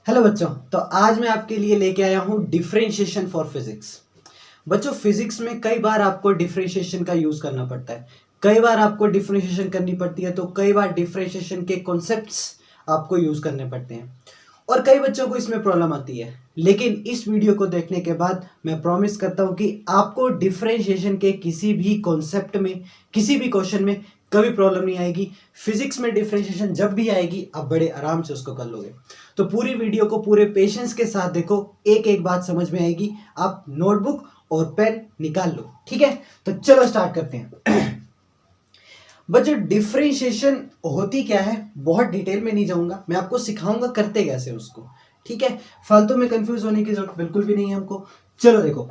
Hello बच्चों, तो आज मैं आपके लिए लेके आया हूँ डिफरेंशिएशन फॉर फिजिक्स। बच्चों, फिजिक्स में कई बार आपको डिफरेंशिएशन का यूज करना पड़ता है, कई बार आपको डिफरेंशिएशन करनी पड़ती है, तो कई बार डिफरेंशिएशन के कॉन्सेप्ट्स आपको यूज करने पड़ते हैं और कई बच्चों को इसमें प्रॉब्लम आती है। लेकिन इस वीडियो को देखने के बाद मैं प्रॉमिस करता हूँ कि आपको डिफरेंशिएशन के किसी भी कॉन्सेप्ट में, किसी भी क्वेश्चन में कभी प्रॉब्लम नहीं आएगी। फिजिक्स में डिफरेंशिएशन जब भी आएगी आप बड़े आराम से उसको कर लोगे। तो पूरी वीडियो को पूरे पेशेंस के साथ देखो, एक एक बात समझ में आएगी। आप नोटबुक और पेन निकाल लो, ठीक है? तो चलो स्टार्ट करते हैं। बच्चों, डिफरेंशिएशन होती क्या है बहुत डिटेल में नहीं जाऊंगा, मैं आपको सिखाऊंगा करते कैसे उसको, ठीक है? फालतू में कंफ्यूज होने की जरूरत बिल्कुल भी नहीं है हमको। चलो देखो,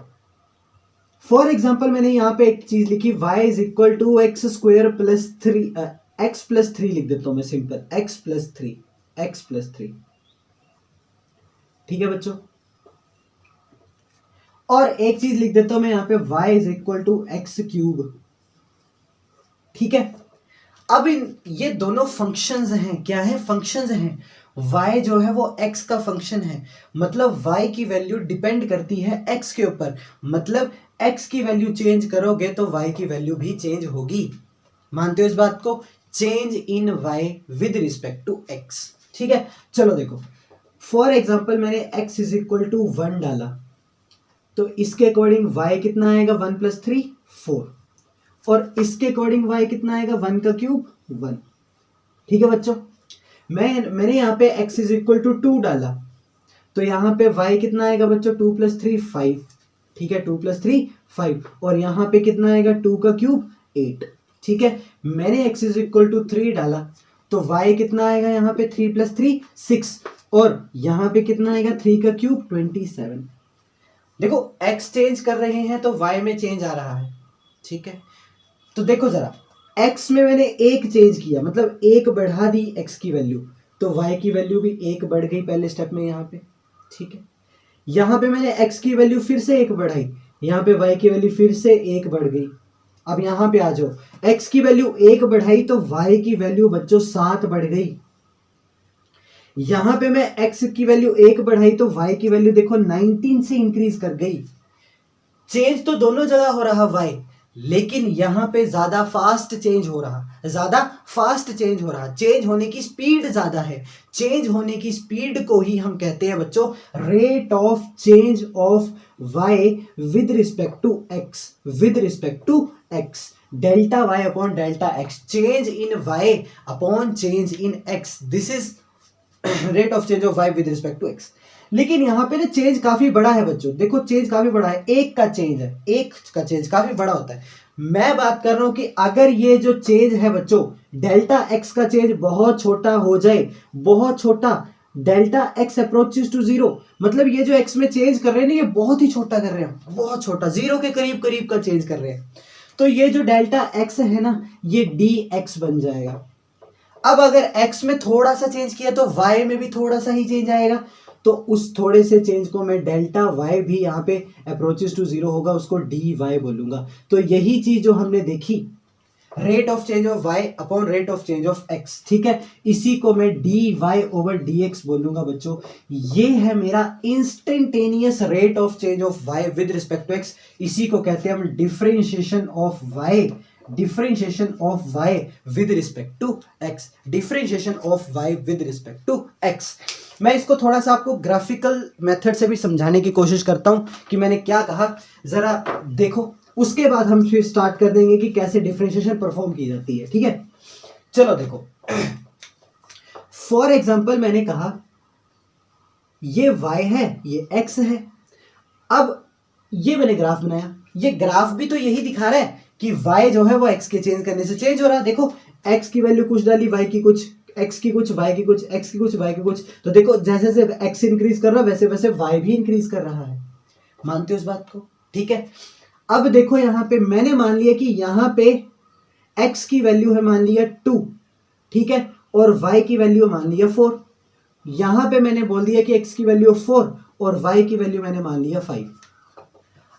फॉर एग्जाम्पल मैंने यहाँ पे एक चीज लिखी, y is equal to x square plus three, x plus three लिख देता हूं मैं, simple x plus three, x plus three, ठीक है बच्चों? और एक चीज लिख देता हूं मैं यहाँ पे, y is equal to x cube, ठीक है? अब ये दोनों फंक्शंस हैं, क्या है? फंक्शंस हैं। y जो है वो x का फंक्शन है, मतलब y की वैल्यू डिपेंड करती है x के ऊपर, मतलब x की वैल्यू चेंज करोगे तो y की वैल्यू भी चेंज होगी। मानते हो इस बात को? Change in y with respect to x, ठीक है? चलो देखो, फॉर एग्जाम्पल मैंने x इज इक्वल टू 1 डाला, तो इसके अकॉर्डिंग y कितना आएगा? 1 प्लस 3 4, और इसके अकॉर्डिंग y कितना आएगा? 1 का क्यूब 1, ठीक है बच्चों? मैंने यहाँ पे x इज इक्वल टू 2 डाला, तो यहाँ पे y कितना आएगा बच्चों? 2 प्लस 3 5, ठीक है? 2 प्लस 3 5, और यहाँ पे कितना आएगा? 2 का क्यूब 8, ठीक है? मैंने x इज इक्वल टू 3 डाला, तो y कितना आएगा? यहाँ पे 3 प्लस 3 6, और यहाँ पे कितना आएगा? 3 का क्यूब 27। देखो, x चेंज कर रहे हैं तो y में चेंज आ रहा है, ठीक है? तो देखो जरा, x में मैंने एक चेंज किया, मतलब एक बढ़ा दी x की वैल्यू, तो y की वैल्यू भी एक बढ़ गई पहले स्टेप में यहाँ पे, ठीक है? यहाँ पे मैंने x की वैल्यू फिर से एक बढ़ाई, यहाँ पे y की वैल्यू फिर से एक बढ़ गई। अब यहाँ पे आ जाओ, x की वैल्यू एक बढ़ाई तो y की वैल्यू बच्चों 7 बढ़ गई। यहाँ पे मैं x की वैल्यू एक बढ़ाई तो y की वैल्यू देखो 19 से इंक्रीज कर गई। चेंज तो दोनों जगह हो रहा y, लेकिन यहां पे ज्यादा फास्ट चेंज हो रहा, ज्यादा फास्ट चेंज हो रहा, चेंज होने की स्पीड ज्यादा है। चेंज होने की स्पीड को ही हम कहते हैं बच्चों rate of change of y with respect to x, with respect to x, delta y upon delta x, change in y upon change in x, this is rate of change of y with respect to x। लेकिन यहाँ पे ना change काफी बड़ा है बच्चों, देखो change काफी बड़ा है, एक का चेंज है, एक का चेंज काफी बड़ा होता है। मैं बात कर रहा हूं कि अगर ये जो चेंज है बच्चों, डेल्टा एक्स का चेंज बहुत छोटा हो जाए, बहुत छोटा, डेल्टा एक्स अप्रोचेस टू 0, मतलब ये जो एक्स में चेंज कर रहे हैं ना, ये बहुत ही छोटा कर रहे हैं, बहुत छोटा, 0 के करीब करीब का चेंज कर रहे हैं, तो ये जो डेल्टा एक्स है ना, ये डी एक्स बन जाएगा। अब अगर x में थोड़ा सा चेंज किया तो y में भी थोड़ा सा ही चेंज आएगा, तो उस थोड़े से चेंज को मैं डेल्टा y भी यहाँ पे अप्रोचेस टू 0 होगा, उसको dy बोलूंगा। तो यही चीज जो हमने देखी, rate of change of y upon rate of change of x, ठीक है? इसी को मैं dy ओवर dx बोलूंगा बच्चों। ये है मेरा instantaneous rate of change of y with respect to x, इसी को कहते हैं हम differentiation of y, differentiation of y with respect to x, differentiation of y with respect to x। मैं इसको थोड़ा सा आपको ग्राफिकल मेथड से भी समझाने की कोशिश करता हूं कि मैंने क्या कहा, जरा देखो, उसके बाद हम फिर स्टार्ट कर देंगे कि कैसे डिफरेंशिएशन परफॉर्म की जाती है, ठीक है? चलो देखो, फॉर एग्जांपल मैंने कहा ये y है, ये x है। अब ये मैंने ग्राफ बनाया, ये ग्राफ भी तो यही दिखा रहा है कि y जो है वो x के चेंज करने से चेंज हो रहा है। देखो, x की वैल्यू कुछ डाली, y की कुछ, x की कुछ, y की कुछ, x की कुछ, y की कुछ, तो देखो जैसे जैसे x इंक्रीज कर रहा है वैसे वैसे y भी इंक्रीज कर रहा है। मानते हो इस बात को? ठीक है। अब देखो यहाँ पे मैंने मान लिया कि यहाँ पे x की वैल्यू है मान लिया 2, ठीक है, और y की वैल्यू मान लिया 4। यहाँ पे मैंने बोल दिया कि x की वैल्यू 4 और y की वैल्यू मैंने मान लिया 5।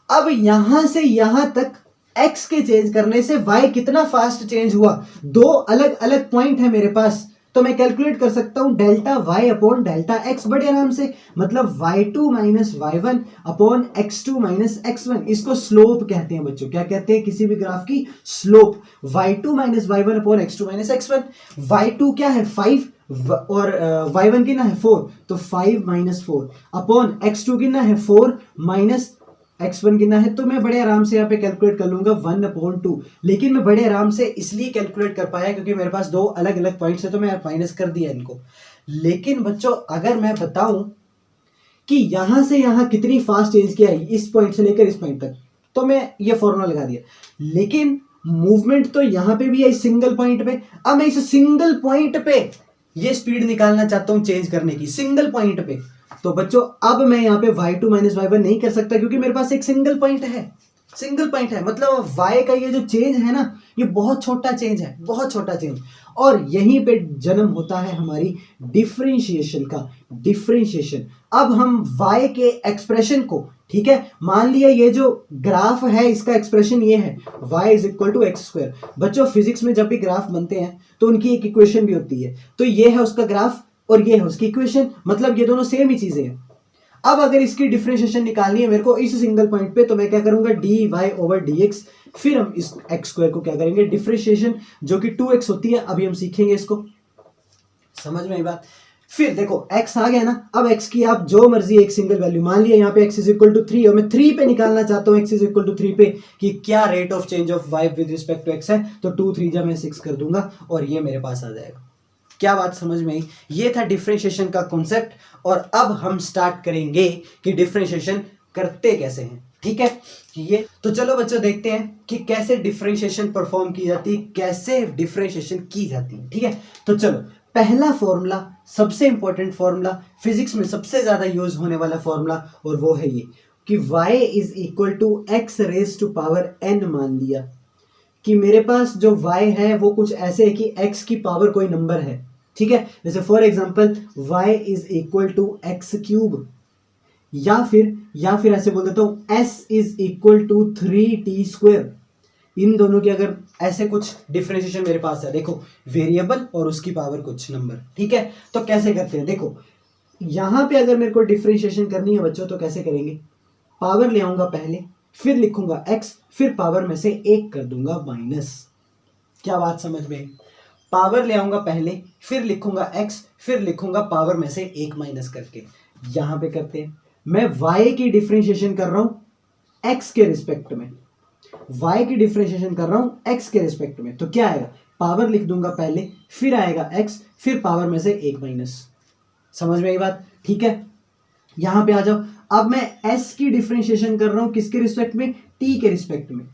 अब यहां से यहां तक x के चेंज करने से y कितना फास्ट चेंज हुआ, दो अलग अलग पॉइंट है मेरे पास, तो मैं कैलकुलेट कर सकता हूं delta y upon delta x बड़े आराम से, मतलब y2 minus y1 upon x2 minus x1। इसको स्लोप कहते हैं बच्चों। क्या कहते हैं? किसी भी ग्राफ की slope. y2 minus y1 upon x2 minus x1। y2 क्या है? 5 और y1 कितना है? 4, तो 5 माइनस 4 अपॉन x2 कितना है? 4 माइनस x1 कितना है? तो मैं बड़े आराम से यहाँ पे कैलकुलेट कर लूंगा 1/2। लेकिन मैं बड़े आराम से इसलिए कैलकुलेट कर पाया क्योंकि मेरे पास दो अलग अलग पॉइंट्स है, तो मैं माइनस कर दिया इनको। लेकिन बच्चों अगर मैं बताऊं कि यहां से यहां कितनी फास्ट चेंज किया है, इस पॉइंट से लेकर इस पॉइंट तक, तो मैं ये फॉर्मूला लगा दिया। लेकिन मूवमेंट तो यहां पे भी है इस सिंगल पॉइंट पे। अब मैं इस सिंगल पॉइंट पे ये स्पीड निकालना चाहता हूं चेंज करने की, सिंगल पॉइंट पे। तो बच्चों अब मैं यहाँ पे y2 माइनस y1 नहीं कर सकता क्योंकि मेरे पास एक सिंगल पॉइंट है। सिंगल पॉइंट है मतलब y का ये जो चेंज है ना, ये बहुत छोटा चेंज है, बहुत छोटा चेंज। और यहीं पे जन्म होता है हमारी डिफरेंशिएशन का। डिफरेंशिएशन, अब हम y के एक्सप्रेशन को, ठीक है, मान लिया ये जो ग्राफ है इसका एक्सप्रेशन ये है y is equal to x square. बच्चों फिजिक्स में जब भी ग्राफ बनते हैं तो उनकी एक इक्वेशन भी होती है, तो ये है उसका ग्राफ और ये है उसकी इक्वेशन, मतलब ये दोनों सेम ही चीजें हैं। अब अगर इसकी डिफरेंशिएशन निकालनी है मेरे को इस सिंगल पॉइंट पे, तो मैं क्या करूंगा? dy ओवर dx, फिर हम इस x स्क्वायर को क्या करेंगे? डिफरेंशिएशन, जो कि 2x होती है। अभी हम सीखेंगे इसको, समझ में आई बात? फिर देखो x आ गया ना, अब x की आप जो मर्जी एक सिंगल वैल्यू मान लिया, यहाँ पे x इज इक्वल टू 3 और मैं 3 पे निकालना चाहता हूँ x इज इक्वल टू 3 पे कि क्या rate of change of y with respect to x है, तो 2 3 जा मैं 6 कर दूंगा और ये मेरे पास आ जाएगा। क्या बात समझ में आई? ये था डिफरेंशिएशन का कॉन्सेप्ट। और अब हम स्टार्ट करेंगे कि डिफरेंशिएशन करते कैसे हैं, ठीक है? ये तो चलो बच्चों देखते हैं कि कैसे डिफरेंशिएशन परफॉर्म की जाती है, कैसे डिफरेंशिएशन की जाती है, ठीक है? तो चलो पहला फॉर्मूला, सबसे इंपॉर्टेंट फॉर्मूला, फिजिक्स में सबसे ज्यादा यूज होने वाला फॉर्मूला, और वो है ये कि y is equal to x raise to power n। मान लिया कि मेरे पास जो y है वो कुछ ऐसे है कि x की पावर कोई नंबर है, ठीक है? जैसे for example y is equal to x cube, या फिर ऐसे बोल देता हूं s is equal to 3t square. इन दोनों की अगर ऐसे कुछ डिफरेंशिएशन मेरे पास है, देखो वेरिएबल और उसकी पावर कुछ नंबर, ठीक है? तो कैसे करते हैं? देखो यहां पे अगर मेरे को डिफरेंशिएशन करनी है बच्चों, तो कैसे करेंगे? पावर ले आऊंगा पहले, फिर लिखूंगा x, फिर पावर में से 1 कर दूंगा माइनस। क्या बात समझ में? पावर ले आऊंगा पहले, फिर लिखूंगा x, फिर लिखूंगा पावर में से 1 माइनस करके। यहां पे करते हैं, मैं y की डिफरेंशिएशन कर रहा हूं x के रिस्पेक्ट में, y की डिफरेंशिएशन कर रहा हूं x के रिस्पेक्ट में, तो क्या आएगा? पावर लिख दूंगा पहले, फिर आएगा x, फिर पावर में से 1 माइनस। समझ में आई बात? ठीक है, यहां पे आ जाओ। अब मैं s की डिफरेंशिएशन कर रहा हूं किसके रिस्पेक्ट में? t के रिस्पेक्ट में।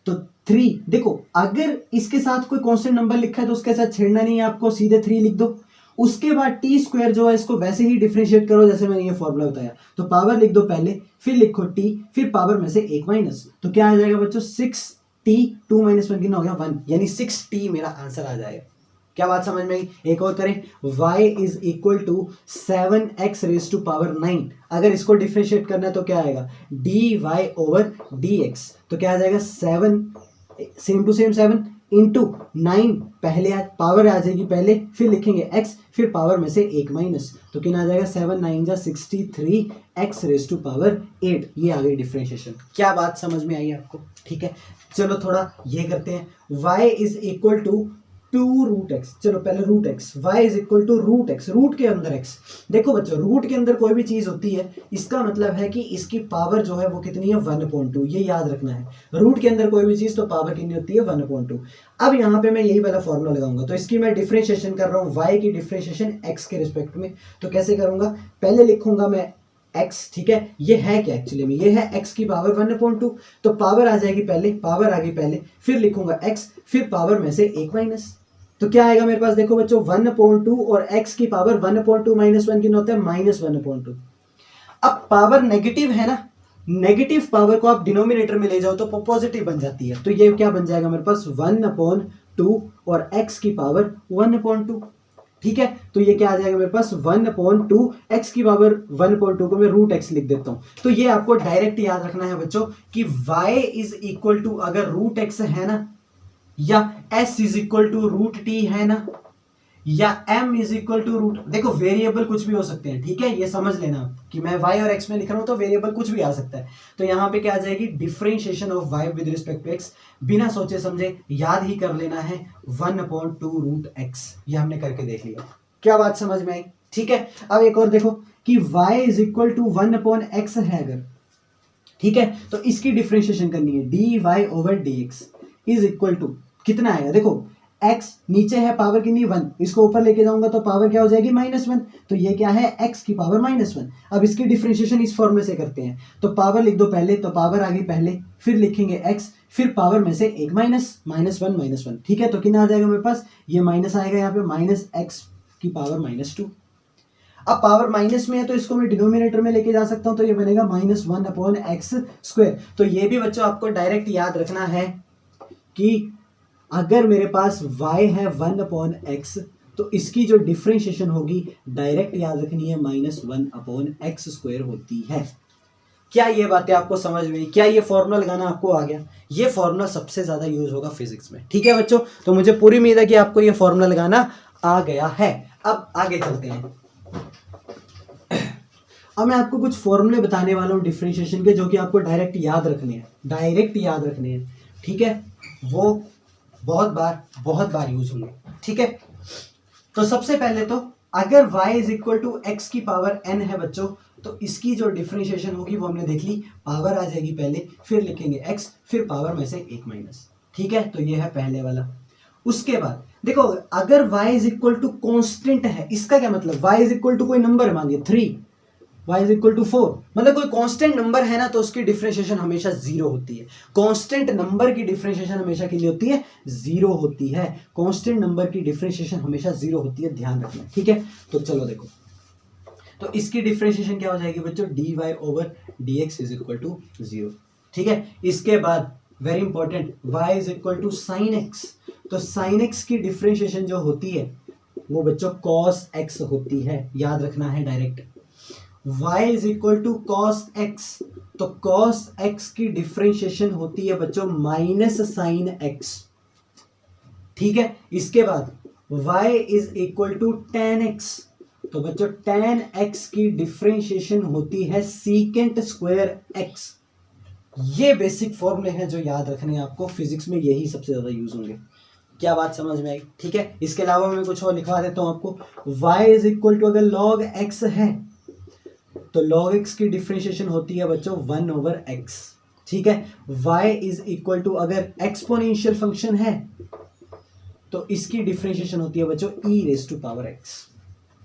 तो 3, देखो अगर इसके साथ कोई कांस्टेंट नंबर लिखा है तो उसके साथ छेड़ना नहीं है आपको, सीधे 3 लिख दो। उसके बाद टी स्क्वायर जो है इसको वैसे ही डिफरेंशिएट करो जैसे मैंने ये फॉर्मूला बताया। तो पावर लिख दो पहले, फिर लिखो टी, फिर पावर में से 1 माइनस। तो क्या आ जाएगा बच्चों? 6t, 2 माइनस 1 कितना हो गया? 1, यानी 6t मेरा आंसर आ जाएगा। क्या बात समझ में आई? एक और करें, y is equal to 7x raise to power 9। अगर इसको डिफरेंशिएट करना है तो क्या आएगा? dy over dx। तो क्या आ जाएगा? 7 सेम टू सेम 7 इंटू 9, पहले पावर आ जाएगी पहले, फिर लिखेंगे x, फिर पावर में से 1 माइनस। तो कितना आ जाएगा? 7 9 जा 63 x रेज टू पावर 8। ये आ गई डिफरेंशिएशन। क्या बात समझ में आई आपको? ठीक है, चलो थोड़ा ये करते हैं। y is equal to 2 root x. चलो पहले root x, y is equal to root x, root के अंदर x। देखो बच्चों रूट के अंदर कोई भी चीज होती है इसका मतलब है कि इसकी पावर जो है वो कितनी है? 1/2। ये याद रखना है, रूट के अंदर कोई भी चीज तो पावर कितनी होती है? 1/2। अब यहाँ पे मैं यही वाला फॉर्मूला लगाऊंगा। तो इसकी मैं डिफरेंशिएशन कर रहा हूँ, y की डिफरेंशिएशन x के रिस्पेक्ट में। तो कैसे करूंगा? पहले लिखूंगा मैं x, ठीक है? ये है क्या एक्चुअली में? ये है x की पावर 1/2। तो पावर आ जाएगी पहले, पावर आ गई पहले, फिर लिखूंगा x, फिर पावर में से 1 माइनस। तो क्या आएगा मेरे पास? देखो बच्चों 1/2 और x की पावर 1/2 माइनस 1 कितना होता है? -1/2। अब पावर नेगेटिव है ना, नेगेटिव पावर को आप डिनोमिनेटर में ले जाओ तो पॉजिटिव बन जाती है। तो ये क्या बन जाएगा मेरे पास? 1/2 और x की पावर 1/2। ठीक है, तो ये क्या आ जाएगा मेरे पास? 1/2, x की पावर 1/2 को मैं रूट x लिख देता हूं। तो ये आपको डायरेक्ट याद रखना है बच्चों कि y इज इक्वल टू, अगर रूट x है ना, या s is equal to root t है ना, या m is equal to root, देखो वेरिएबल कुछ भी हो सकते हैं, ठीक है, ये समझ लेना कि मैं y और x में लिख रहा हूं तो वेरिएबल कुछ भी आ सकता है। तो यहाँ पे क्या आ जाएगी, differentiation of y with respect to x, बिना सोचे समझे याद ही कर लेना है 1/2 रूट x। ये हमने करके देख लिया, क्या बात समझ में आई, ठीक है। अब एक और देखो कि y is equal to 1/x है अगर, ठीक है, तो इसकी डिफरेंशिएशन करनी है, dy/dx इज इक्वल टू कितना आएगा, देखो x नीचे है, पावर कितनी 1, इसको ऊपर लेके जाऊंगा तो पावर क्या हो जाएगी -1, तो ये क्या है x की पावर -1। अब इसकी डिफरेंशिएशन इस फॉर्मूले से करते हैं, तो पावर लिख दो पहले, तो पावर आ गई पहले, फिर लिखेंगे x, फिर पावर में से एक -1, ठीक है, तो कितना आ जाएगा मेरे पास, ये माइनस आएगा यहाँ पे -x की पावर -2। अब पावर माइनस में है तो इसको मैं डिनोमिनेटर में लेके जा सकता हूं, तो ये बनेगा -1/x²। तो ये भी बच्चों आपको डायरेक्ट याद रखना है कि अगर मेरे पास y है 1/x तो इसकी जो डिफरेंशिएशन होगी डायरेक्ट याद रखनी है -1/x² होती है। क्या ये बातें आपको समझ में, क्या ये फॉर्मूला लगाना आपको आ गया? ये फॉर्मूला सबसे ज्यादा यूज होगा फिजिक्स में, ठीक है बच्चों। तो मुझे पूरी उम्मीद है कि आपको ये फॉर्मूला लगाना आ गया है। अब आगे चलते हैं। अब मैं आपको कुछ फॉर्मूले बताने वाला हूँ डिफरेंशिएशन के, जो कि आपको डायरेक्ट याद रखने हैं, ठीक है, वो बहुत बार यूज होंगे, ठीक है। तो सबसे पहले तो अगर y is equal to x की पावर n है बच्चों, तो इसकी जो डिफरेंशिएशन होगी वो हमने देख ली, पावर आ जाएगी पहले, फिर लिखेंगे x, फिर पावर में से एक माइनस, ठीक है, तो ये है पहले वाला। उसके बाद देखो अगर y is equal to constant है, इसका क्या मतलब, y इज इक्वल टू कोई नंबर मांगे 3, y इज इक्वल टू 4, मतलब कोई कांस्टेंट नंबर है ना, तो उसकी डिफरेंशिएशन हमेशा 0 होती है। कांस्टेंट नंबर की डिफरेंशिएशन हमेशा कितनी होती है, 0 होती है। कांस्टेंट नंबर की डिफरेंशिएशन हमेशा 0 होती है, ध्यान रखना, ठीक है। तो चलो देखो, तो इसकी डिफरेंशिएशन क्या हो जाएगी बच्चों, dy/dx इज इक्वल टू 0, ठीक है। इसके बाद very important, y is equal to sin x, तो sin x की डिफरेंशिएशन जो होती है वो बच्चों cos x होती है, याद रखना है direct. y is equal to cos x, तो cos x की डिफरेंशिएशन होती है बच्चों -sin x, ठीक है। इसके बाद y is equal to tan x, तो बच्चों tan x की डिफरेंशिएशन होती है sec² x। ये बेसिक फॉर्मूले हैं जो याद रखने हैं आपको, फिजिक्स में यही सबसे ज्यादा यूज होंगे। क्या बात समझ में आई, ठीक है। इसके अलावा मैं कुछ और लिखवा देता हूं आपको, y इज इक्वल टू अगर log x है तो log x की डिफरेंशिएशन होती है बच्चों 1/x, ठीक है। y इज इक्वल टू अगर एक्सपोनेंशियल फंक्शन है तो इसकी डिफरेंशिएशन होती है बच्चों e⁻x।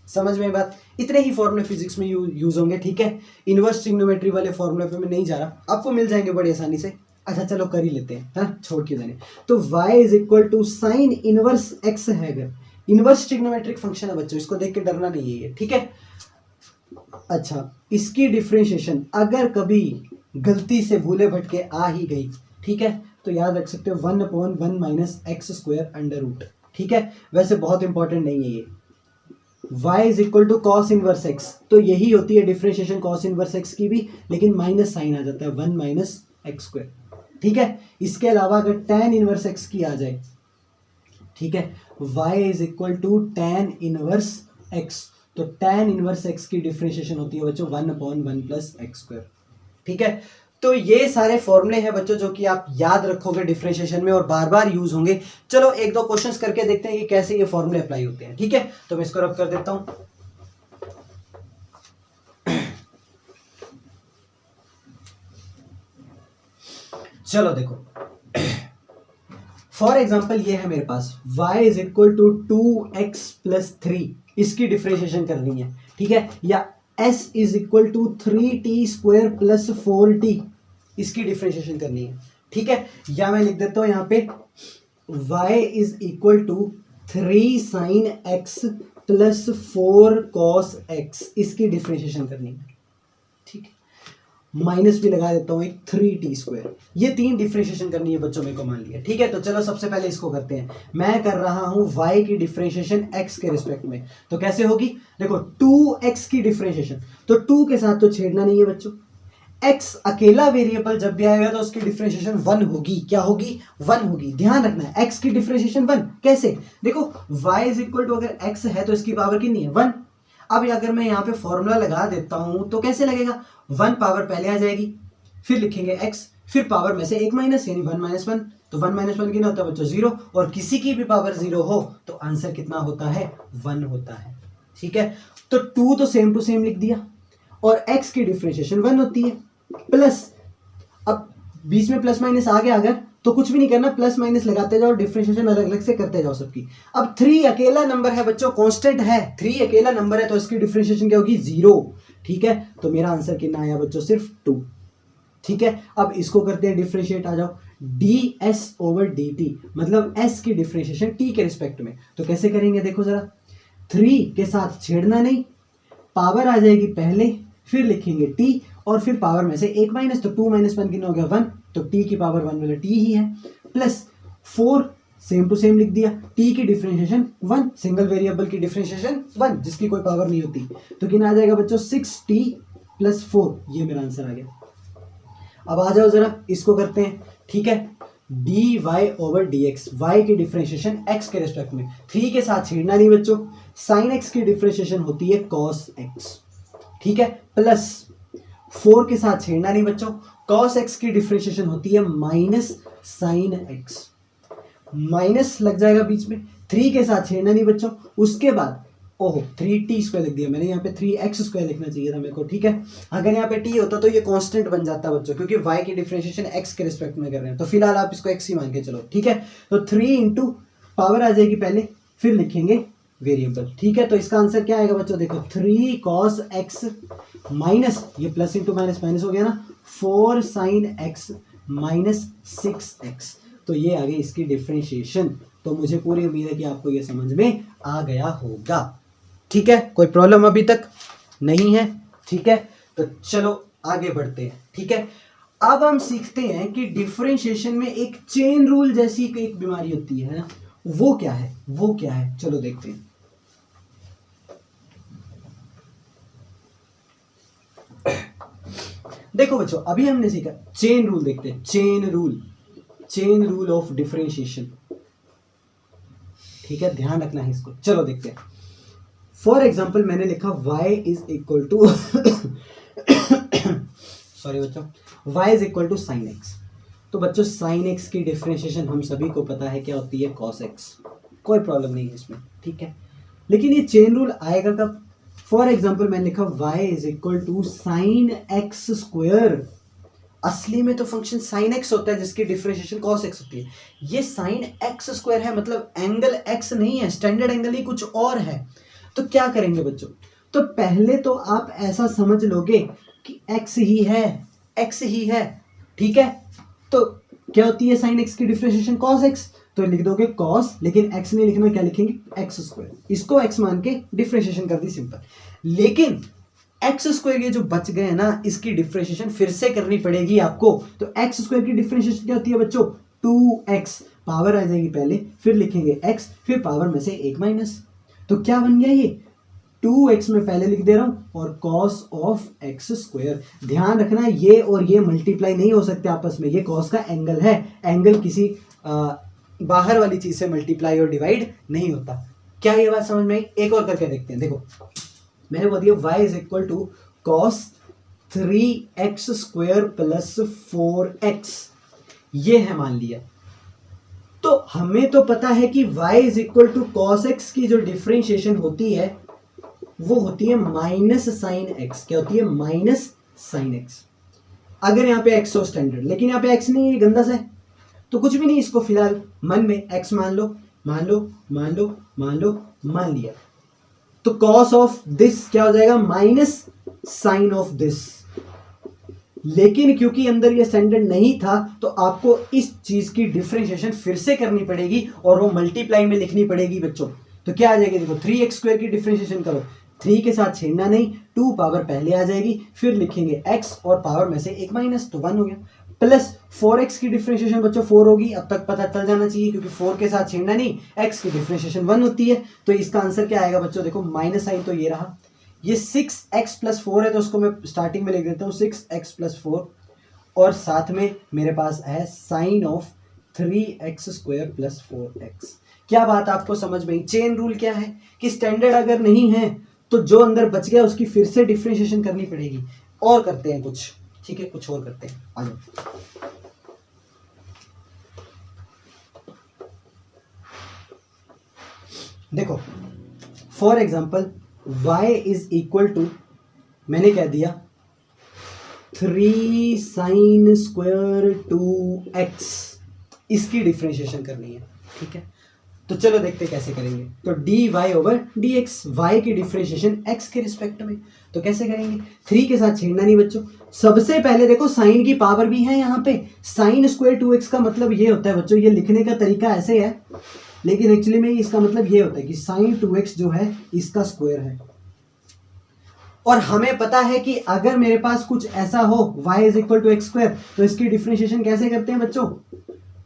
समझ में बात, इतने ही फॉर्मूले फिजिक्स में यूज होंगे, ठीक है। इनवर्स ट्रिग्नोमेट्री वाले फॉर्मूले पे मैं नहीं जा रहा, आपको मिल जाएंगे बड़ी आसानी से। अच्छा चलो कर ही लेते हैं, हाँ छोड़ के जाने। तो y is equal to sine inverse x है, अगर इनवर्स ट्रिग्नोमेट्रिक फंक्शन है बच्चों, इसको देख के डरना नहीं है, ठीक है। अच्छा, इसकी डिफरेंशिएशन अगर कभी गलती से भूले भटके आ ही गई, ठीक है, तो याद रख सकते हो 1/1 - x²√, ठीक है। वैसे बहुत इंपॉर्टेंट नहीं है ये। y is equal to cos inverse x, तो यही होती है डिफरेंशिएशन कॉस इनवर्स x की भी, लेकिन माइनस साइन आ जाता है 1 - x², ठीक है। इसके अलावा अगर tan इनवर्स x की आ जाए, ठीक है, y is equal to tan inverse x, तो tan इनवर्स x की डिफरेंशिएशन होती है बच्चों 1/1 + x², ठीक है। तो ये सारे फॉर्मूले हैं बच्चों जो कि आप याद रखोगे डिफरेंशिएशन में और बार बार यूज होंगे। चलो एक दो क्वेश्चंस करके देखते हैं कि कैसे ये फॉर्मूले अप्लाई होते हैं, ठीक है। तो मैं इसको रब कर देता हूं। चलो देखो, फॉर एग्जाम्पल ये है मेरे पास y is equal to 2x + 3, इसकी डिफरेंशिएशन करनी है, ठीक है। या s is equal to 3t² + 4t, इसकी डिफरेंशिएशन करनी है, ठीक है। या मैं लिख देता हूं यहाँ पे y is equal to 3 sin x + 4 cos x, इसकी डिफरेंशिएशन करनी है, ठीक है। माइनस भी लगा देता हूं एक 3t², ये 3 डिफरेंशिएशन करनी है बच्चों, मेरे को मान लिया, ठीक है। तो चलो सबसे पहले इसको करते हैं। मैं कर रहा हूं y की डिफरेंशिएशन x के रिस्पेक्ट में, तो कैसे होगी, देखो 2x की डिफरेंशिएशन, तो 2 के साथ तो छेड़ना नहीं है बच्चों, एक्स अकेला वेरिएबल जब भी आएगा तो उसकी डिफरेंशिएशन 1 होगी। क्या होगी? 1 होगी। ध्यान रखना है एक्स की डिफरेंशिएशन 1 कैसे? देखो y इज इक्वल टू अगर x है तो इसकी पावर कितनी है? 1। अब अगर मैं यहाँ पे फॉर्मूला लगा देता हूं तो कैसे लगेगा? 1 पावर पहले आ जाएगी, फिर लिखेंगे x, फिर पावर में से एक माइनस यानी 1 माइनस 1, तो 1 माइनस 1 कितना होता है बच्चों? 0। और किसी की भी पावर 0 हो तो आंसर कितना होता है? 1 होता है। ठीक है, तो 2 तो सेम टू सेम लिख दिया और x की डिफरेंशिएशन 1 होती है। प्लस, अब बीच में प्लस माइनस आ गया अगर तो कुछ भी नहीं करना, प्लस माइनस लगाते जाओ, डिफरेंशिएशन अलग अलग से करते जाओ सबकी। अब 3 अकेला नंबर है बच्चों, कांस्टेंट है, 3 अकेला नंबर है तो इसकी डिफरेंशिएशन क्या होगी? 0। ठीक है, तो मेरा आंसर कितना आया बच्चों? सिर्फ 2। ठीक है, अब इसको करते हैं डिफरेंशिएट, आ जाओ ds ओवर dt, मतलब s की डिफरेंशिएशन t के रिस्पेक्ट में। तो कैसे करेंगे देखो जरा, 3 के साथ छेड़ना नहीं, पावर आ जाएगी पहले, फिर लिखेंगे t और फिर पावर में से एक माइनस, तो 2 माइनस 1 कितना हो गया? 1, तो t की पावर 1 वाला t ही है। प्लस 4 सेम टू सेम लिख दिया, t की डिफरेंशिएशन 1, सिंगल वेरिएबल की डिफरेंशिएशन 1 जिसकी कोई पावर नहीं होती, तो कितना आ जाएगा बच्चों? 6t प्लस 4, ये मेरा आंसर आ गया। अब आ जाओ जरा इसको करते हैं। ठीक है, dy ओवर dx, y की डिफरेंशिएशन x के रिस्पेक्ट में, 3 के साथ छेड़ना नहीं बच्चों, sin x की डिफरेंशिएशन होती है cos x। ठीक है, प्लस 4 के साथ छेड़ना नहीं बच्चों, cos x की डिफरेंशिएशन होती है माइनस sin x, माइनस लग जाएगा बीच में, 3 के साथ छेड़ना नहीं बच्चों। उसके बाद ओहो 3t स्क्वायर लिख दिया मैंने, यहाँ पे 3x स्क्वायर लिखना चाहिए था मेरे को। ठीक है, अगर यहाँ पे t होता तो ये कांस्टेंट बन जाता बच्चों, क्योंकि y की डिफरेंशिएशन x के रिस्पेक्ट में कर रहे हैं, तो फिलहाल आप इसको x ही मान के चलो। ठीक है, तो 3 इंटू पावर आ जाएगी पहले, फिर लिखेंगे वेरिएबल। ठीक है, तो इसका आंसर क्या आएगा बच्चों? देखो 3 cos x माइनस, ये प्लस इंटू माइनस माइनस हो गया ना, 4 sin x माइनस 6x, तो ये आ गई इसकी डिफरेंशिएशन। तो मुझे पूरी उम्मीद है कि आपको ये समझ में आ गया होगा। ठीक है, कोई प्रॉब्लम अभी तक नहीं है? ठीक है, तो चलो आगे बढ़ते हैं। ठीक है, अब हम सीखते हैं कि डिफरेंशिएशन में एक चेन रूल जैसी एक बीमारी होती है ना, वो क्या है? वो क्या है चलो देखते हैं। देखो बच्चों, अभी हमने सीखा चेन रूल, देखते हैं चेन रूल ऑफ डिफरेंशिएशन। ठीक है, ध्यान रखना है इसको। चलो देखते हैं। फॉर एग्जाम्पल मैंने लिखा y is equal to sorry बच्चों, y is equal to sine x. तो बच्चों साइन एक्स की डिफरेंशिएशन हम सभी को पता है क्या होती है? cos x। कोई प्रॉब्लम नहीं है इसमें। ठीक है, लेकिन ये चेन रूल आएगा कब? फॉर एग्जाम्पल मैंने लिखा y is equal to sine x square. असली में तो फंक्शन साइन एक्स होता है जिसकी डिफरेंशिएशन cos x होती है। ये साइन एक्स स्क्वायर है, मतलब एंगल x नहीं है, स्टैंडर्ड एंगल ही कुछ और है। तो क्या करेंगे बच्चों? तो पहले तो आप ऐसा समझ लोगे कि x ही है। ठीक है, तो क्या होती है साइन x की डिफरेंशिएशन? cos x, तो लिख दोगे cos, लेकिन x नहीं लिखना, क्या लिखेंगे? x square. इसको x मान के डिफरेंशिएशन कर दी सिंपल। लेकिन एक्स स्क्वायर ये जो बच गए ना, इसकी डिफरेंशिएशन फिर से करनी पड़ेगी आपको। तो एक्स स्क्वायर की डिफरेंशिएशन क्या होती है बच्चों? 2x, पावर आ जाएगी पहले, फिर लिखेंगे x, फिर पावर में से एक माइनस, तो क्या बन गया ये? 2x में पहले लिख दे रहा हूं और cos ऑफ x स्क्वायर। ध्यान रखना ये और ये मल्टीप्लाई नहीं हो सकते आपस में, ये cos का एंगल है, एंगल किसी बाहर वाली चीज से मल्टीप्लाई और डिवाइड नहीं होता। क्या ये बात समझ में आई? एक और करके देखते हैं। देखो मैंने बोल दिया y is equal to cos 3x square plus 4x, ये है मान लिया। तो हमें तो पता है कि y is equal to cos x की जो डिफरेंशिएशन होती है वो होती है माइनस साइन x। क्या होती है? Minus sine x। अगर यहाँ पे x हो स्टैंडर्ड, लेकिन यहाँ पे x नहीं है, गंदा सा है, तो कुछ भी नहीं, इसको फिलहाल मन में x मान लिया। तो cos ऑफ दिस क्या हो जाएगा? Minus sine of this. लेकिन क्योंकि अंदर ये स्टैंडर्ड नहीं था तो आपको इस चीज की डिफरेंशिएशन फिर से करनी पड़ेगी और वो मल्टीप्लाई में लिखनी पड़ेगी बच्चों। तो क्या आ जाएगी? देखो 3x स्क्वायर की डिफरेंशिएशन करो, 3 के साथ छेड़ना नहीं, 2 पावर पहले आ जाएगी, फिर लिखेंगे x और पावर में से एक माइनस, तो 1 हो गया। प्लस 4x की डिफरेंशिएशन बच्चों 4 होगी, अब तक पता चल जाना चाहिए क्योंकि 4 के साथ छेड़ना नहीं, x की डिफरेंशिएशन 1 होती है। तो इसका आंसर क्या आएगा बच्चों? देखो माइनस साइन तो ये रहा, ये 6x+4 है तो उसको मैं स्टार्टिंग में लिख देता हूँ 6x+4 और साथ में मेरे पास है साइन ऑफ 3x² + 4x। क्या बात आपको समझ में आई? चेन रूल क्या है कि स्टैंडर्ड अगर नहीं है तो जो अंदर बच गया उसकी फिर से डिफरेंशिएशन करनी पड़ेगी। और करते हैं कुछ, ठीक है, कुछ और करते हैं, आ जाओ। देखो फॉर एग्जाम्पल y = मैंने कह दिया 3 sin² 2x, इसकी डिफरेंशिएशन करनी है, ठीक है। तो चलो देखते कैसे करेंगे। तो dy/dx, y की डिफरेंशिएशन x के रिस्पेक्ट में, तो कैसे करेंगे? 3 के साथ छेड़ना नहीं बच्चों। सबसे पहले देखो साइन की पावर भी है यहाँ पे, sin² 2x का मतलब ये होता है बच्चों, ये लिखने का तरीका ऐसे है लेकिन एक्चुअली में इसका मतलब ये होता है कि sin 2x जो है इसका स्क्वायर है। और हमें पता है कि अगर मेरे पास कुछ ऐसा हो y = x² तो इसकी डिफरेंशिएशन कैसे करते हैं बच्चों?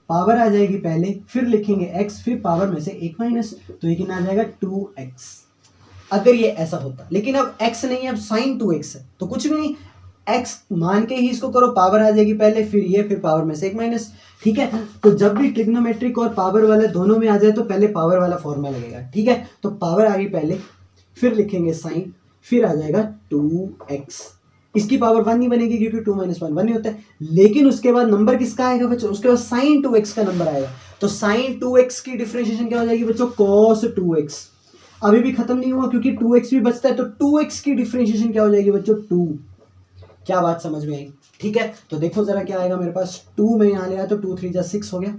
पावर आ जाएगी पहले, फिर लिखेंगे x, फिर पावर में से 1 माइनस, तो ये कितना आ जाएगा 2x। अगर ये ऐसा होता, लेकिन अब x नहीं है, अब sin 2x है तो कुछ भी नहीं, x मान के ही इसको करो, पावर आ जाएगी पहले, फिर ये, फिर पावर में से 1 माइनस, ठीक है। तो जब भी ट्रिग्नोमेट्रिक और पावर वाले दोनों में आ जाए तो पहले पावर वाला फॉर्मूला लगेगा, ठीक है। तो पावर आ गई पहले, फिर लिखेंगे साइन, फिर आ जाएगा 2x। इसकी पावर 1 नहीं बनेगी क्योंकि 2 - 1 1 ही होता है, लेकिन उसके बाद नंबर किसका आएगा बच्चों? उसके बाद sin 2x का नंबर आएगा। तो sin 2x की डिफरेंशिएशन क्या हो जाएगी बच्चों? cos 2x। अभी भी खत्म नहीं हुआ क्योंकि 2x भी बचता है, तो 2x की डिफरेंशिएशन क्या हो जाएगी बच्चों? 2। क्या बात समझ में आई? ठीक है, तो देखो जरा क्या आएगा मेरे पास। 2 में यहाँ ले आया तो 2 3 = 6 हो गया,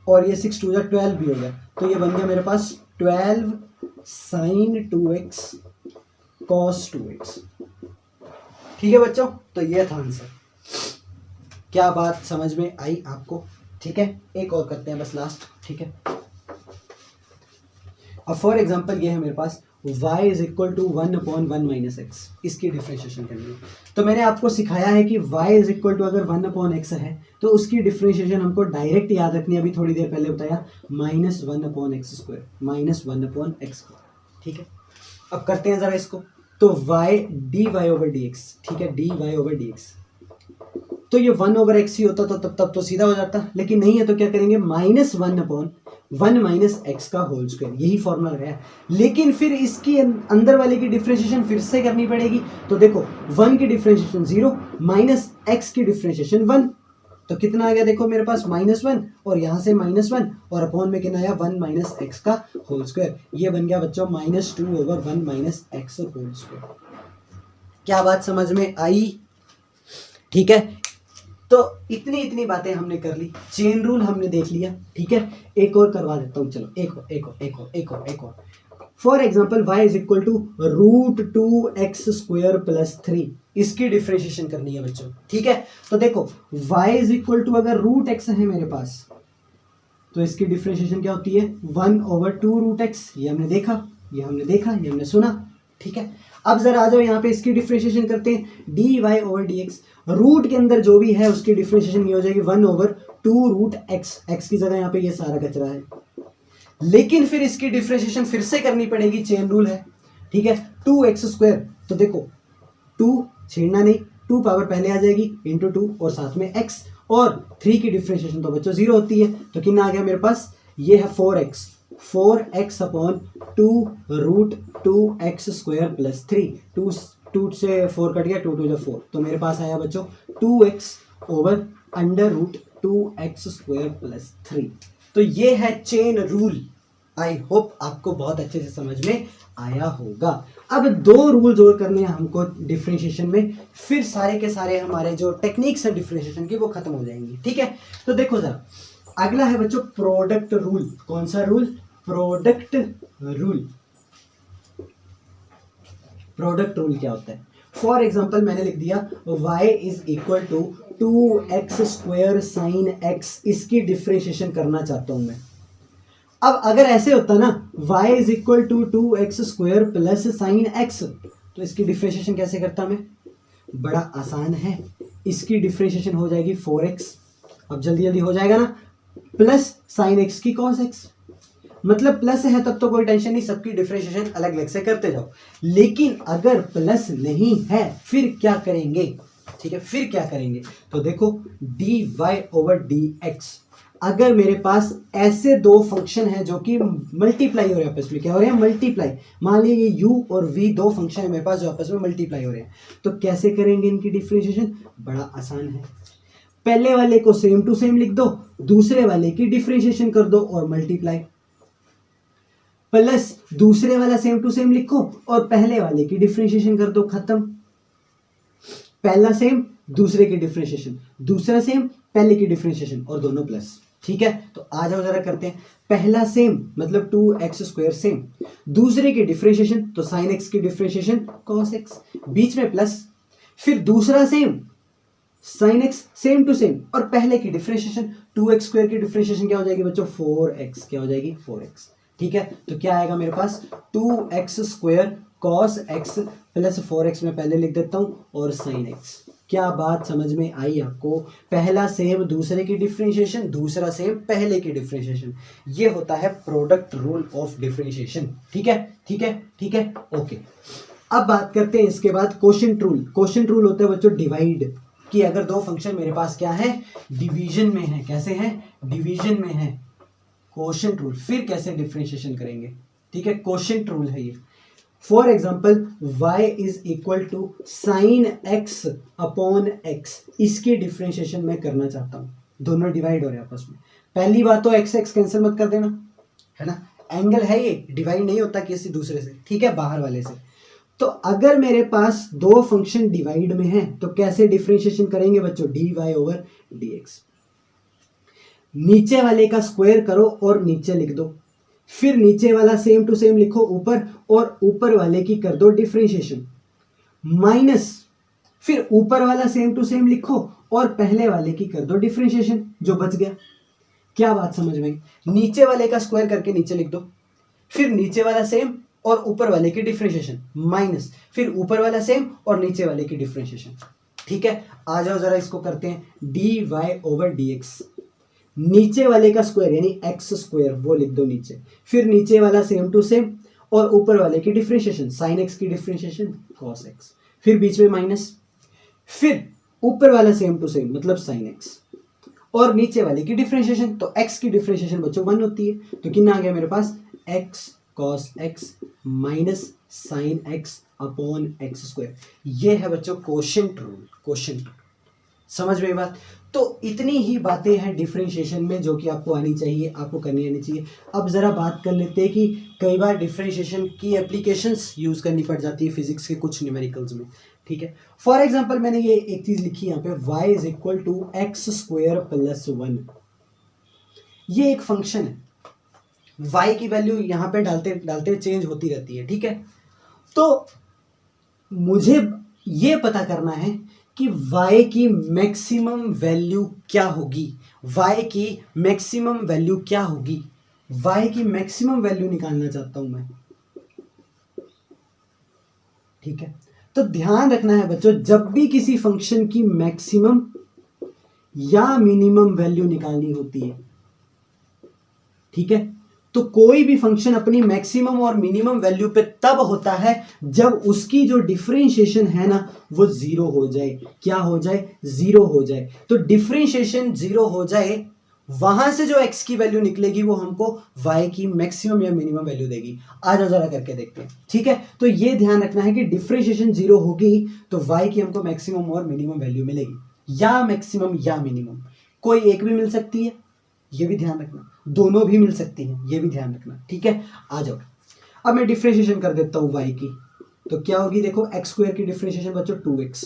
और ये 6 2 = 12 भी हो गया, तो ये बन गया मेरे पास 12 sin 2x cos 2x। ठीक है बच्चों, तो ये था आंसर। क्या बात समझ में आई आपको? ठीक है, एक और करते हैं बस लास्ट, ठीक है। अब फॉर एग्जांपल ये है मेरे पास y = 1/1 - x, इसकी डिफरेंशिएशन करनी है। तो मैंने आपको सिखाया है कि y = अगर 1/x है तो उसकी डिफरेंशिएशन हमको डायरेक्ट याद रखनी है, अभी थोड़ी देर पहले बताया, -1/x², -1/x², ठीक है। अब करते हैं जरा इसको। तो y dy/dx, ठीक है, dy/dx, तो ये 1/x ही होता तो तब तो सीधा हो जाता, लेकिन नहीं है तो क्या करेंगे? -1/1 - x का होल स्क्वायर, यही फॉर्मूला है। लेकिन फिर इसकी अंदर वाले की डिफरेंशिएशन फिर से करनी पड़ेगी। तो देखो 1 की डिफरेंशिएशन 0 माइनस x की डिफरेंशिएशन 1, तो कितना आ गया देखो मेरे पास -1, और यहाँ से -1 और अपॉन में कितना आया 1 - x का होल स्क्वायर। ये बन गया बच्चों -2/1 - x होल स्क्वायर। क्या बात समझ में आई? ठीक है, तो इतनी बातें हमने कर ली, चेन रूल हमने देख लिया, ठीक है। एक और करवा देता हूँ, चलो एक और। फॉर एग्जाम्पल y = √2x² + 3, इसकी डिफरेंशिएशन करनी है बच्चों, ठीक है। तो देखो y = अगर √x है मेरे पास तो इसकी डिफरेंशिएशन क्या होती है? 1/2√x। ये हमने देखा, ये हमने सुना, ठीक है। अब जरा आ जाओ यहाँ पे, इसकी डिफरेंशिएशन करते हैं। dy/dx, रूट के अंदर जो भी है उसकी डिफरेंशिएशन ये हो जाएगी 1/2√x। x की जगह यहाँ पे ये सारा कचरा है, लेकिन फिर इसकी डिफरेंशिएशन फिर से करनी पड़ेगी, चेन रूल है, ठीक है। 2x², तो देखो 2 छेड़ना नहीं, 2 पावर पहले आ जाएगी इंटू 2 और साथ में x, और 3 की डिफरेंशिएशन तो बच्चों 0 होती है, तो कितना आ गया मेरे पास? ये है 4x / 2√2x² + 3। 2 से 4 कट गया, 2 2 = 4, तो मेरे पास आया बच्चों 2x/√2x² + 3। तो ये है चेन रूल। आई होप आपको बहुत अच्छे से समझ में आया होगा। अब 2 रूल्स और करने हैं हमको डिफरेंशिएशन में, फिर सारे के सारे हमारे जो टेक्निक्स है डिफरेंशिएशन की वो खत्म हो जाएंगी, ठीक है। तो देखो जरा, अगला है बच्चों प्रोडक्ट रूल। कौन सा rule? Product rule. Product rule क्या होता है? फॉर एग्जाम्पल मैंने लिख दिया y = 2x² sin x, इसकी डिफरेंशिएशन करना चाहता हूं मैं। अब अगर ऐसे होता ना y = 2x² + sin x, तो इसकी डिफरेंशिएशन कैसे करता मैं? बड़ा आसान है, इसकी डिफरेंशिएशन हो जाएगी 4x, अब जल्दी जल्दी हो जाएगा ना, प्लस sin x की cos x। मतलब प्लस है तब तो कोई टेंशन नहीं, सबकी डिफरेंशिएशन अलग अलग से करते जाओ। लेकिन अगर प्लस नहीं है फिर क्या करेंगे, ठीक है, फिर क्या करेंगे, तो देखो dy ओवर dx, अगर मेरे पास ऐसे दो फंक्शन हैं जो कि मल्टीप्लाई हो रहे हैं आपस में, क्या हो रहे हैं, मल्टीप्लाई, मान लीजिए ये u और v दो फंक्शन है मेरे पास जो आपस में मल्टीप्लाई हो रहे हैं, तो कैसे करेंगे इनकी डिफरेंशिएशन, बड़ा आसान है, पहले वाले को सेम टू सेम लिख दो, दूसरे वाले की डिफरेंशिएशन कर दो और मल्टीप्लाई, प्लस दूसरे वाला सेम टू सेम लिखो और पहले वाले की डिफरेंशिएशन कर दो, खत्म, पहला सेम दूसरे की डिफरेंशिएशन, दूसरा सेम पहले की डिफरेंशिएशन और दोनों प्लस, ठीक है। तो आ जाओ जरा करते हैं, पहला सेम मतलब 2x² सेम, दूसरे की डिफरेंशिएशन तो sin x की डिफरेंशिएशन cos x, बीच में प्लस, फिर दूसरा same sin x same to same और पहले की डिफरेंशिएशन 2x² की डिफरेंशिएशन क्या हो जाएगी बच्चों, 4x, क्या हो जाएगी 4x, ठीक है। तो क्या आएगा मेरे पास 2x² cos x plus 4x में पहले लिख देता हूं और sin x। क्या बात समझ में आई आपको, पहला सेम दूसरे की डिफरेंशिएशन, दूसरा सेम पहले की डिफरेंशिएशन, ये होता है प्रोडक्ट रूल ऑफ डिफरेंशिएशन, ठीक है, ठीक है, ठीक है, ओके। अब बात करते हैं इसके बाद कोशेंट रूल। कोशेंट रूल होता है बच्चों डिवाइड, कि अगर दो फंक्शन मेरे पास क्या है, डिवीजन में है, कैसे हैं, डिवीजन में है, कोशेंट रूल, फिर कैसे डिफरेंशिएशन करेंगे, ठीक है, कोशेंट रूल है ये। For example y is equal to sine x upon x, इसकी डिफरेंशिएशन मैं करना चाहता हूं, दोनों डिवाइड हो रहे हैं आपस में, पहली बात तो x x कैंसिल मत कर देना, है ना, एंगल है ये, डिवाइड नहीं होता किसी दूसरे से, ठीक है, बाहर वाले से। तो अगर मेरे पास दो फंक्शन डिवाइड में हैं तो कैसे डिफरेंशिएशन करेंगे बच्चों, dy ओवर dx, नीचे वाले का स्क्वायर करो और नीचे लिख दो, फिर नीचे वाला सेम टू सेम लिखो ऊपर और ऊपर वाले की कर दो डिफरेंशिएशन, माइनस फिर ऊपर वाला सेम टू सेम लिखो और पहले वाले की कर दो डिफरेंशिएशन, जो बच गया। क्या बात समझ में, नीचे वाले का स्क्वायर करके नीचे लिख दो, फिर नीचे वाला सेम और ऊपर वाले की डिफरेंशिएशन, माइनस फिर ऊपर वाला सेम और नीचे वाले की डिफरेंशिएशन, ठीक है। आ जाओ जरा इसको करते हैं, dy ओवर dx, नीचे वाले का स्क्वायर यानी x² वो लिख दो नीचे, फिर नीचे वाला सेम टू सेम और ऊपर वाले की डिफरेंशिएशन, sin x की डिफरेंशिएशन cos x, फिर बीच में माइनस, फिर ऊपर वाला सेम टू सेम मतलब sin x और नीचे वाले की डिफरेंशिएशन, तो x की डिफरेंशिएशन बच्चों 1 होती है, तो कितना आ गया मेरे पास x cos x minus sin x upon x², ये है बच्चों कोशेंट रूल, कोशेंट, समझ में बात। तो इतनी ही बातें हैं डिफरेंशिएशन में जो कि आपको आनी चाहिए, आपको करनी आनी चाहिए। अब ज़रा बात कर लेते हैं कि कई बार डिफरेंशिएशन की एप्लीकेशंस यूज़ करनी पड़ जाती है फिजिक्स के कुछ न्यूमेरिकल्स में, ठीक है। फॉर एग्जांपल मैंने ये एक चीज़ लिखी यहाँ पे, y is equal to x² plus 1, ये एक फंक्शन है, y की वैल्यू यहाँ पे डालते डालते चेंज होती रहती है, ठीक है। तो मुझे ये पता करना है कि y की मैक्सिमम वैल्यू क्या होगी, y की मैक्सिमम वैल्यू क्या होगी, y की मैक्सिमम वैल्यू निकालना चाहता हूं मैं, ठीक है। तो ध्यान रखना है बच्चों, जब भी किसी फंक्शन की मैक्सिमम या मिनिमम वैल्यू निकालनी होती है, ठीक है, तो कोई भी फंक्शन अपनी मैक्सिमम और मिनिमम वैल्यू पे तब होता है जब उसकी जो डिफरेंशिएशन है ना वो 0 हो जाए, क्या हो जाए, 0 हो जाए। तो डिफरेंशिएशन 0 हो जाए, वहां से जो x की वैल्यू निकलेगी वो हमको y की मैक्सिमम या मिनिमम वैल्यू देगी। आ जाओ जरा करके देखते हैं, ठीक है। तो ये ध्यान रखना है कि डिफरेंशिएशन 0 होगी तो y की हमको मैक्सिमम और मिनिमम वैल्यू मिलेगी, या मैक्सिमम या मिनिमम, कोई एक भी मिल सकती है, ये भी ध्यान रखना, दोनों भी मिल सकती हैं, ये भी ध्यान रखना, ठीक है। आ जाओ, अब मैं डिफरेंशिएशन कर देता हूं y की, तो क्या होगी, देखो x² की डिफरेंशिएशन बच्चों 2x,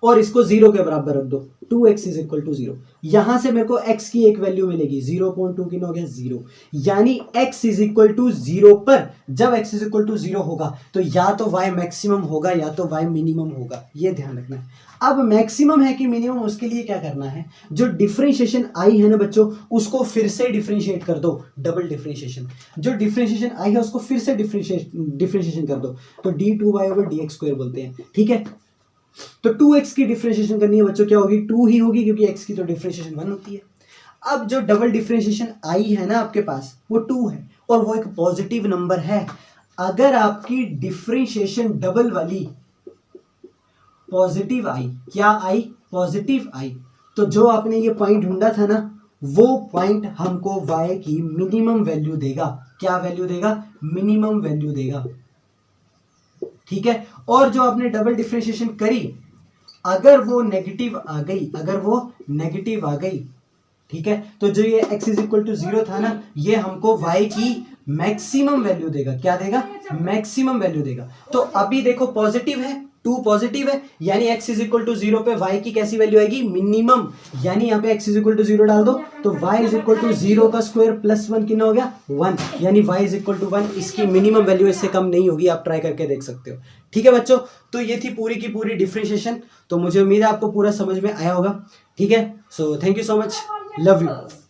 और इसको 0 के बराबर रख दो, 2x इज इक्वल टू 0, यहां से मेरे को x की एक वैल्यू मिलेगी 0.2 कितना हो गया 0, यानी x इज इक्वल टू 0 पर जब x इज इक्वल टू 0 होगा तो या तो y मैक्सिमम होगा या तो y मिनिमम होगा, ये ध्यान रखना है। अब मैक्सिमम है कि मिनिमम, उसके लिए क्या करना है, जो डिफरेंशिएशन आई है ना बच्चों उसको फिर से डिफरेंशिएट कर दो, डबल डिफरेंशिएशन, जो डिफरेंशिएशन आई है उसको फिर से डिफरेंशिएशन कर दो, तो d2y ओवर dx² बोलते हैं, ठीक है। तो 2x की डिफरेंशिएशन करनी है बच्चों, क्या होगी, 2 ही होगी क्योंकि x की तो डिफरेंशिएशन 1 होती है। अब जो डबल डिफरेंशिएशन आई है ना आपके पास वो 2 है और वो एक पॉजिटिव नंबर है। अगर आपकी डिफरेंशिएशन डबल वाली पॉजिटिव आई, क्या आई, पॉजिटिव आई, तो जो आपने ये पॉइंट ढूंढा था ना वो पॉइंट हमको y की मिनिमम वैल्यू देगा। क्या वैल्यू देगा, मिनिमम वैल्यू देगा। ठीक है, और जो आपने डबल डिफरेंशिएशन करी अगर वो नेगेटिव आ गई, अगर वो नेगेटिव आ गई, ठीक है, तो जो ये x इज इक्वल टू 0 था ना ये हमको y की मैक्सिमम वैल्यू देगा। क्या देगा, मैक्सिमम वैल्यू देगा। तो अभी देखो पॉजिटिव है, 2 पॉजिटिव है, यानी x इज इक्वल टू 0 पे y की कैसी वैल्यू आएगी, मिनिमम। यानी यहाँ पे x इज इक्वल टू 0 डाल दो तो y इज इक्वल टू 0 का स्क्वायर प्लस 1 कितना हो गया, 1, यानी y इज इक्वल टू 1। इसकी मिनिमम वैल्यू इससे कम नहीं होगी, आप ट्राई करके देख सकते हो। ठीक है बच्चों, तो ये थी पूरी की पूरी डिफरेंशिएशन। तो मुझे उम्मीद है आपको पूरा समझ में आया होगा। ठीक है, so thank you so much, love you.